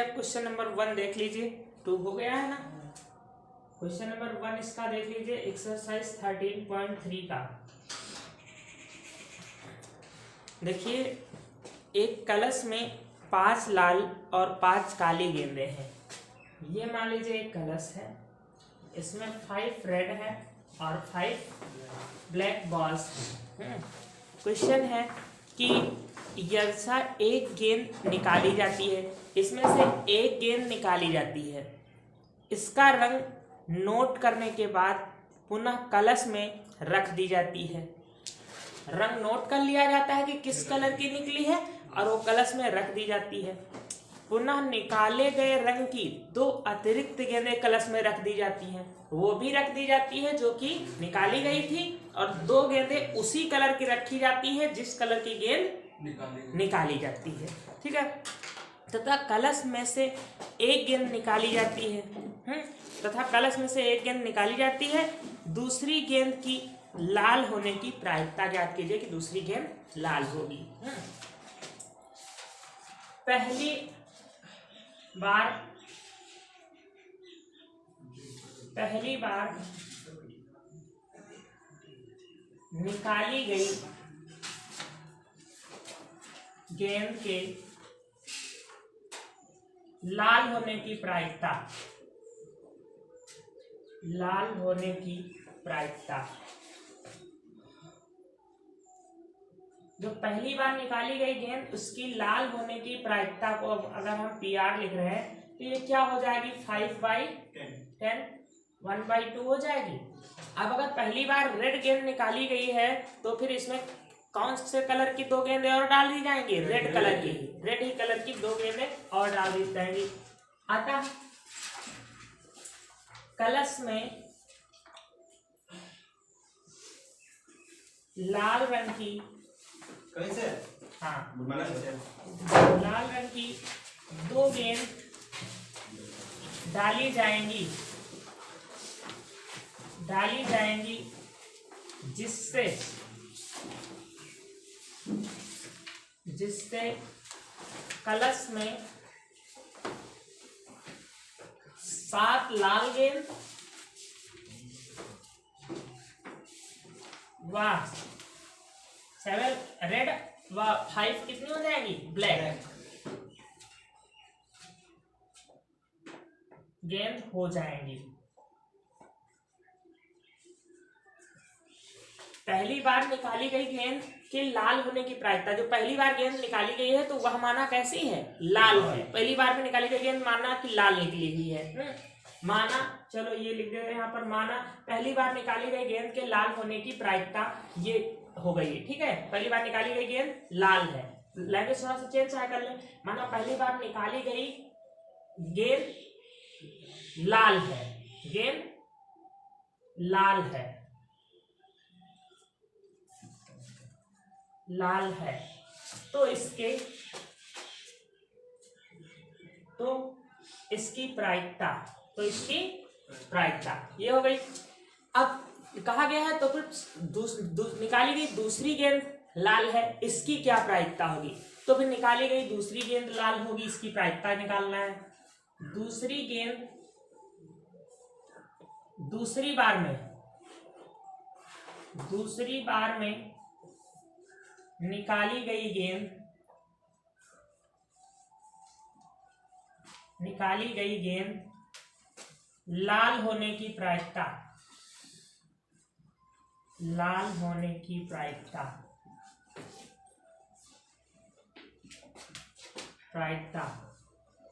आप question number 1 देख लीजिए। 2 हो गया है ना। क्वेश्चन नंबर 1 इसका देख लीजिए, एक्सरसाइज 13.3 का। देखिए, एक कलश में 5 लाल और 5 काली गेंदें हैं। ये मान लीजिए एक कलश है, इसमें 5 रेड है और 5 ब्लैक बॉल्स हैं। क्वेश्चन है कि यदि एक गेंद निकाली जाती है, इसमें से एक गेंद निकाली जाती है, इसका रंग नोट करने के बाद पुनः कलश में रख दी जाती है। रंग नोट कर लिया जाता है कि किस कलर की निकली है और वो कलश में रख दी जाती है। पुनः निकाले गए रंग की 2 अतिरिक्त गेंदें कलश में रख दी जाती हैं, वो भी रख दी जाती है जो कि निकाली गई थी, और 2 गेंदें उसी कलर की रखी जाती है जिस कलर की गेंद निकाली जाती है। ठीक है। तथा कलश में से एक गेंद निकाली जाती है, तथा कलश में से एक गेंद निकाली जाती है। दूसरी गेंद की लाल होने की प्रायिकता ज्ञात कीजिए कि दूसरी गेंद लाल होगी। पहली बार निकाली गई गेंद के लाल होने की प्रायिकता जो पहली बार निकाली गई गेंद, उसकी लाल होने की प्रायिकता को अगर हम PR लिख रहे हैं तो ये क्या हो जाएगी, 5/10 1/2 हो जाएगी। अब अगर पहली बार रेड गेंद निकाली गई है तो फिर इसमें कौन से कलर की 2 गेंदें और डाल दी जाएंगी, रेड ही कलर की 2 गेंदें और डाल दी जाएंगी। अतः कलश में लाल रंग की लाल रंग की 2 गेंद डाली जाएंगी जिससे कलश में 7 लाल गेंद व 7 रेड व 5 कितनी हो जाएगी, ब्लैक गेंद हो जाएंगी। पहली बार निकाली गई गेंद के लाल होने की प्रायिकता, जो पहली बार गेंद निकाली गई है तो वह माना कैसी है, लाल है। पहली बार में निकाली गई गेंद माना कि लाल निकली हुई है। माना, चलो ये लिख देते हैं यहाँ पर, माना पहली बार निकाली गई गेंद के लाल होने की प्रायिकता ये हो गई है। ठीक है, पहली बार निकाली गई गेंद लाल है। लैंग्वेज थोड़ा सा चेंज कर ले। माना पहली बार निकाली गई गेंद लाल है, तो इसकी प्रायिकता ये हो गई। अब कहा गया है तो फिर निकाली गई दूसरी गेंद लाल है, इसकी क्या प्रायिकता होगी, तो फिर निकाली गई दूसरी गेंद लाल होगी, इसकी प्रायिकता निकालना है। दूसरी बार में निकाली गई गेंद लाल होने की प्रायिकता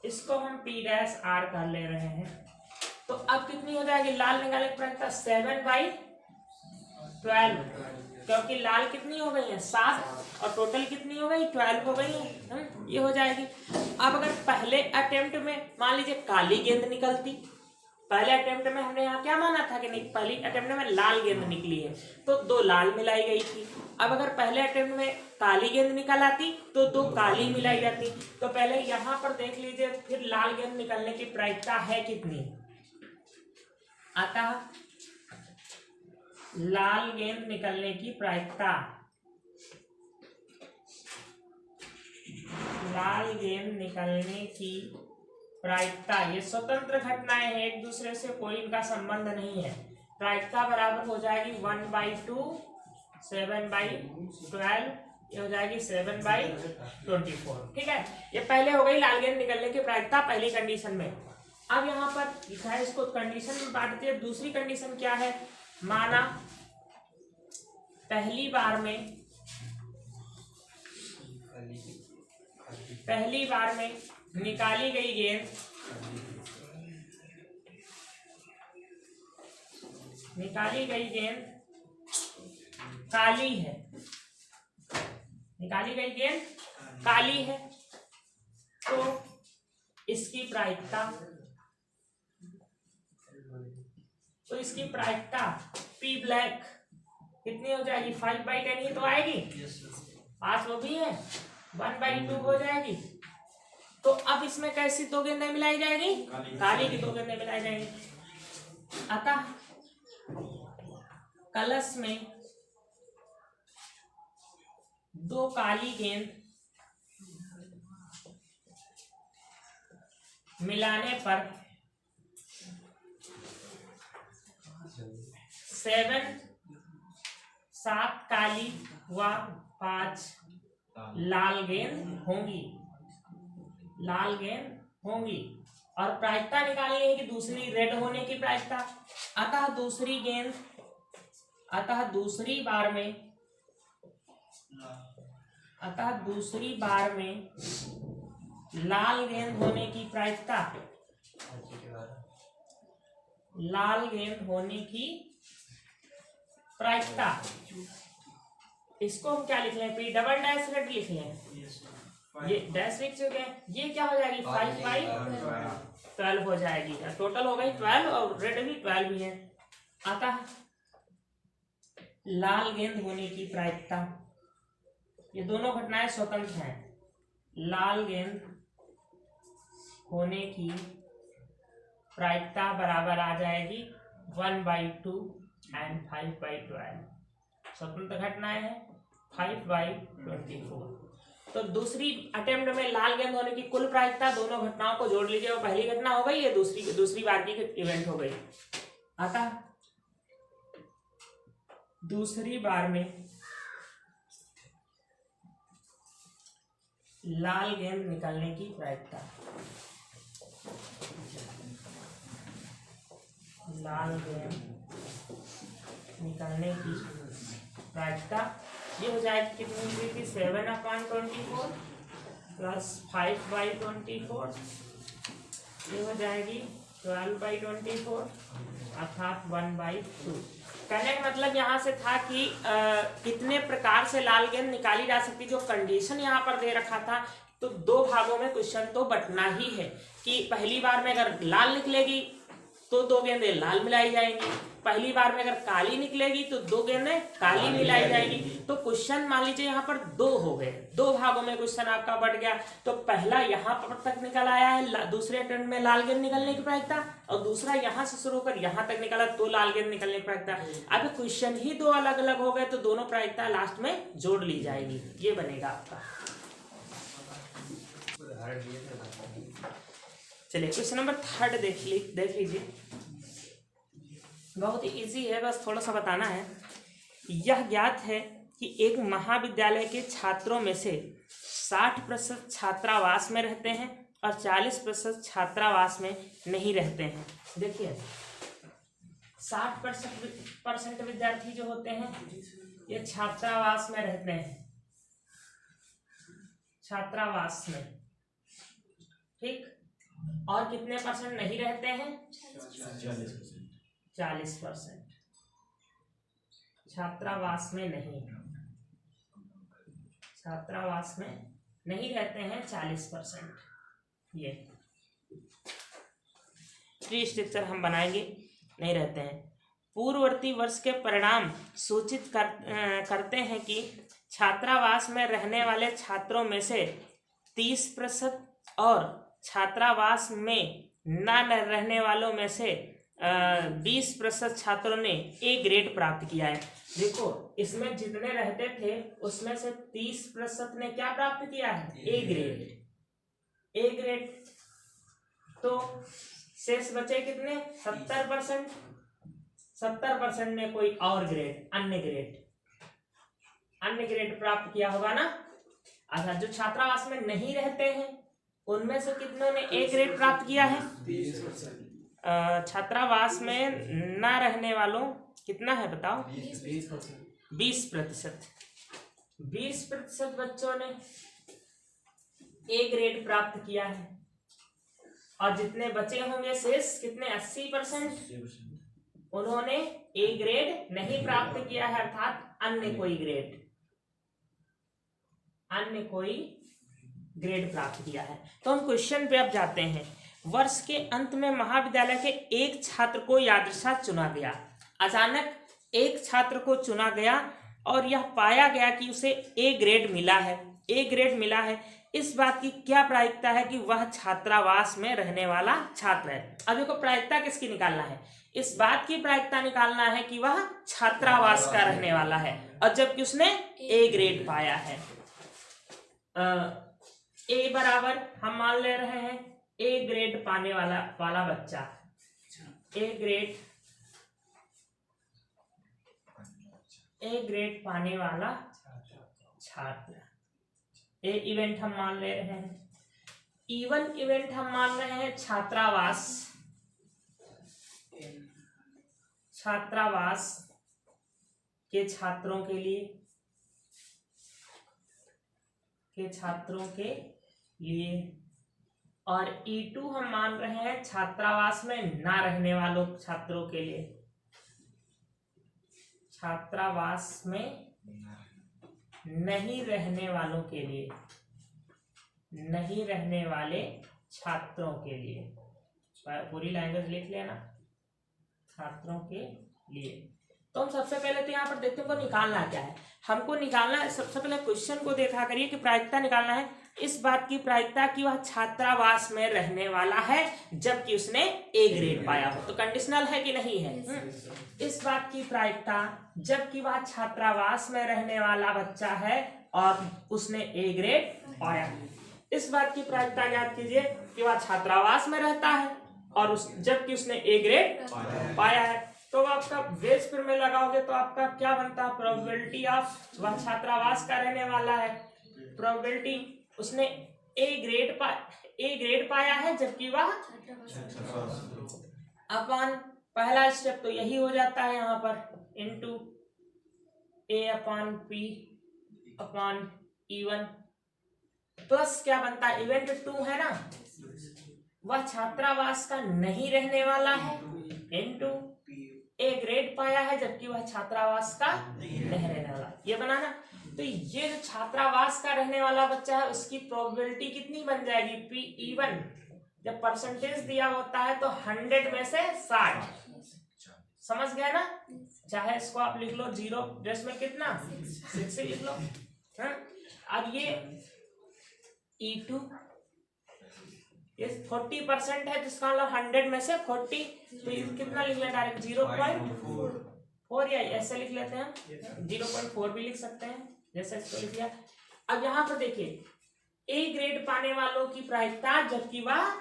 इसको हम P' कर ले रहे हैं। तो अब कितनी हो जाएगी लाल निकालने की प्रायिकता, 7/12, क्योंकि लाल कितनी हो गई है, 7, और टोटल कितनी हो गई, 12 हो गई है। ये हो जाएगी। अब अगर पहले अटेम्प्ट में मान लीजिए काली गेंद निकलती, पहले अटेम्प्ट में हमने यहाँ क्या माना था कि पहली अटेम्प्ट में लाल गेंद निकली है तो 2 लाल मिलाई गई थी। अब अगर पहले अटेम्प्ट में काली गेंद निकल आती तो 2 काली मिलाई जाती। तो पहले यहाँ पर देख लीजिए, फिर लाल गेंद निकलने की प्रायिकता है कितनी, अतः लाल गेंद निकलने की प्रायिकता लाल गेंद निकलने की प्रायिकता, ये स्वतंत्र घटनाएं हैं, एक दूसरे से कोई इनका संबंध नहीं है। प्रायिकता बराबर हो जाएगी 1/2, 7/12, ये हो जाएगी 7/24। ठीक है, ये पहले हो गई लाल गेंद निकलने की प्रायिकता पहली कंडीशन में। अब यहाँ पर लिखा है, इसको कंडीशन में बांटते हैं। दूसरी कंडीशन क्या है, माना पहली बार में निकाली गई गेंद काली है, निकाली गई गेंद काली है, तो इसकी प्रायिकता पी ब्लैक कितनी हो जाएगी, 5/10 ही तो आएगी, 5 वो भी है, 1/2 हो जाएगी। तो अब इसमें कैसी दो गेंदें मिलाई जाएगी, काली की दो गेंदें मिलाई जाएंगी। अतः कलश में दो काली गेंद मिलाने पर 7 काली व 5 लाल गेंद होंगी। और प्रायिकता निकालनी है कि दूसरी रेड होने की प्रायिकता। अतः दूसरी बार में लाल गेंद होने की प्रायिकता, इसको हम क्या लिख लें, पी डबल डैश रेड लिख लें, ये डैश लिख चुके हैं, ये क्या हो जाएगी 5/12 हो जाएगी, टोटल हो गई 12 और रेड भी 12 भी है। अतः लाल गेंद होने की प्रायिकता, ये दोनों घटनाएं स्वतंत्र हैं, लाल गेंद होने की प्रायिकता बराबर आ जाएगी 1/2 एंड 5/12, स्वतंत्र घटनाएं हैं 5/24। तो दूसरी अटेम्प्ट में लाल गेंद होने की कुल प्रायिकता, दोनों घटनाओं को जोड़ लीजिए, वो पहली घटना हो गई, ये दूसरी बार की इवेंट हो गई। अतः दूसरी बार में लाल गेंद निकलने की प्रायिकता, ये हो जाएगी कितनी थी, 7/24 प्लस 5/24, ये हो जाएगी 12/24 अर्थात 1/2। कहने का मतलब यहाँ से था कि कितने प्रकार से लाल गेंद निकाली जा सकती, जो कंडीशन यहाँ पर दे रखा था। तो दो भागों में क्वेश्चन तो बटना ही है कि पहली बार में अगर लाल निकलेगी तो दो गेंदें लाल मिलाई जाएंगी, पहली बार में अगर काली निकलेगी तो दो गेंदें काली मिलाई जाएगी। तो क्वेश्चन मान लीजिए यहाँ पर दो हो गए, दो भागों में क्वेश्चन आपका बट गया। तो पहला यहाँ पर तक निकल आया है, दूसरे अटेम्प्ट में लाल गेंद निकलने की प्रायिकता, और दूसरा यहाँ से शुरू होकर यहाँ तक निकला तो लाल गेंद निकलने की प्रायिकता। अब क्वेश्चन ही दो अलग अलग हो गए, तो दोनों प्रायिकता लास्ट में जोड़ ली जाएगी, ये बनेगा आपका। चलिए क्वेश्चन नंबर 3 देख लीजिए, बहुत ही इजी है, बस थोड़ा सा बताना है। यह ज्ञात है कि एक महाविद्यालय के छात्रों में से 60% छात्रावास में रहते हैं और 40% छात्रावास में नहीं रहते हैं। देखिए 60% विद्यार्थी जो होते हैं ये छात्रावास में रहते हैं, छात्रावास में, ठीक, और कितने परसेंट नहीं रहते हैं, 40%। छात्रावास में नहीं रहते हैं 40%। ये ट्री स्ट्रक्चर हम बनाएंगे, नहीं रहते हैं। पूर्ववर्ती वर्ष के परिणाम सूचित करते हैं कि छात्रावास में रहने वाले छात्रों में से 30% और छात्रावास में न रहने वालों में से 20% छात्रों ने ए ग्रेड प्राप्त किया है। देखो इसमें जितने रहते थे उसमें से 30% ने क्या प्राप्त किया है, ए ग्रेड। तो शेष बचे कितने 70%। 70% में कोई और ग्रेड अन्य ग्रेड प्राप्त किया होगा ना। अच्छा, जो छात्रावास में नहीं रहते हैं उनमें से कितनों ने ए ग्रेड प्राप्त किया है? छात्रावास में ना रहने वालों कितना है बताओ? 20%। 20% बच्चों ने ए ग्रेड प्राप्त किया है और जितने बचे होंगे शेष कितने 80% उन्होंने ए ग्रेड नहीं प्राप्त किया है, अर्थात अन्य कोई ग्रेड प्राप्त किया है। तो हम क्वेश्चन पे अब जाते हैं। वर्ष के अंत में महाविद्यालय के एक छात्र को यादृच्छा चुना गया। अचानक एक छात्र को चुना गया और यह पाया गया कि उसे ए ग्रेड मिला है। इस बात की क्या प्रायिकता है कि वह छात्रावास में रहने वाला छात्र है? अब देखो प्रायिकता किसकी निकालना है? इस बात की प्रायिकता निकालना है कि वह छात्रावास का रहने वाला है और जबकि उसने ए ग्रेड पाया है। ए बराबर हम मान ले रहे हैं ए ग्रेड पाने वाला बच्चा, ए ग्रेड पाने वाला छात्र। ए इवेंट हम मान ले रहे हैं, इवन इवेंट हम मान रहे हैं छात्रावास के छात्रों के लिए और E2 हम मान रहे हैं छात्रावास में ना रहने वालों छात्रों के लिए, छात्रावास में नहीं रहने वाले छात्रों के लिए। पूरी लैंग्वेज लिख लेना, छात्रों के लिए। तो हम सबसे पहले तो यहाँ पर देखते हैं निकालना क्या है। हमको निकालना है, सबसे पहले क्वेश्चन को देखा करिए कि प्रायिकता निकालना है। इस बात की प्रायिकता कि वह छात्रावास में रहने वाला है जबकि उसने ए ग्रेड पाया हो। तो कंडीशनल है कि नहीं है? इस बात की प्रायिकता जबकि वह छात्रावास में रहने वाला बच्चा है और उसने ए ग्रेड पाया। इस बात की प्रायिकता ज्ञात कीजिए कि वह छात्रावास में रहता है और जबकि उसने ए ग्रेड पाया है। तो आपका बेस पर में लगाओगे तो आपका क्या बनता है? प्रोबेबिलिटी ऑफ वह छात्रावास का रहने वाला है, प्रोबेबिलिटी उसने ए ग्रेड पाया है जबकि वह अपन पहला स्टेप तो यही हो जाता है यहाँ पर into A/P upon E1 plus क्या बनता है? इवेंट 2 है ना, वह छात्रावास का नहीं रहने वाला है इनटू ए ग्रेड पाया है जबकि वह छात्रावास का नहीं रहने वाला। ये बनाना। तो ये जो छात्रावास का रहने वाला बच्चा है उसकी प्रोबेबिलिटी कितनी बन जाएगी? P(E1) जब परसेंटेज दिया होता है तो 100 में से 60। समझ गया ना? चाहे इसको आप लिख लो 0 जैसे में कितना 6 लिख लो। अब ये E2 ये 40% है जिसका मतलब 100 में से 40, तो कितना लिख लें डायरेक्ट 0.4 या ऐसे लिख लेते हैं 0.4 भी लिख सकते हैं जैसे इसको लिख लिया। अब यहाँ पर देखिए ए ग्रेड पाने वालों की प्रायिकता जबकि वह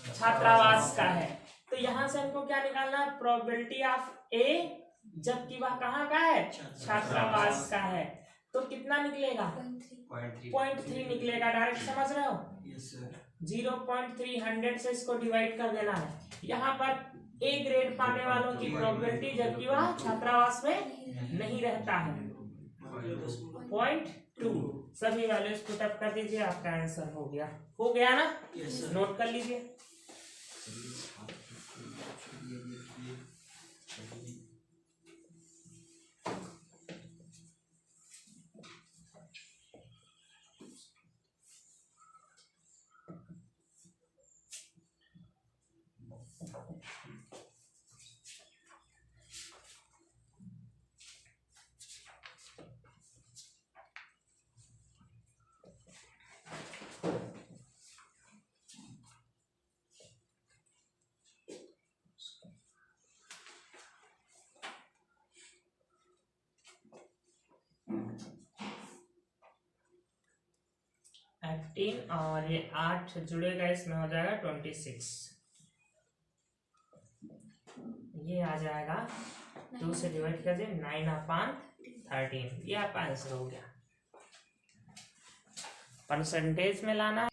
छात्रावास का है, तो यहाँ से हमको क्या निकालना है? प्रोबेबिलिटी ऑफ ए जबकि वह कहाँ का है? छात्रावास का है। तो कितना निकलेगा? 0.3 निकलेगा। डायरेक्ट समझ रहे हो? 0.3 100 से इसको डिवाइड कर देना है। यहाँ पर ए ग्रेड पाने वालों की प्रोबेबिलिटी जबकि वह छात्रावास में नहीं रहता है 0.2। सभी वैल्यूज पुट अप कर दीजिए, आपका आंसर हो गया ना? नोट कर लीजिए। 15 और ये 8 जुड़ेगा, इसमें हो जाएगा 26। ये आ जाएगा 2 से डिवाइड कर दिए 9/13। ये आपका आंसर हो गया। परसेंटेज में लाना